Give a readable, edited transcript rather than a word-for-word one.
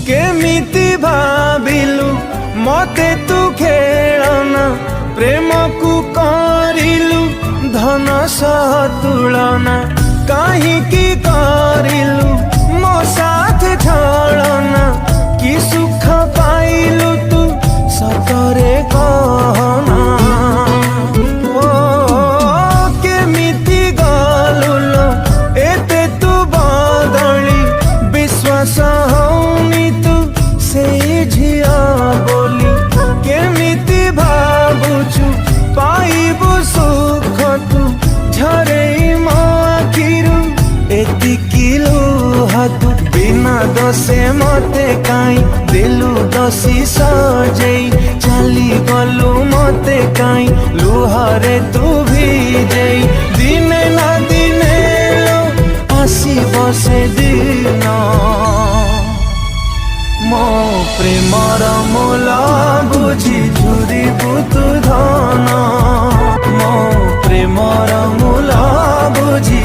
केमिति भाविलु मते तू खेलना प्रेम को करिलु धन सह तुलना काहींकि करिलु मो साथ छलना कि सुख पाइलु तू सतरे कहना ओ केमिति गलुलो एते तू बदली विश्वास हौनी तू से झिया बोली केमिति भाबुचु पाइबु सुख तू झरे मो आखिरु एतिकी लुह तू बिना दसे मते काई दिलु दसी सजेई चली गलु मते काई लुहरे तू भिजेई दिने ना दिने लो आसी बसे दिन मो प्रेमर मूल बुझी झुरी पुतु धन मो प्रेमर मूल बुझी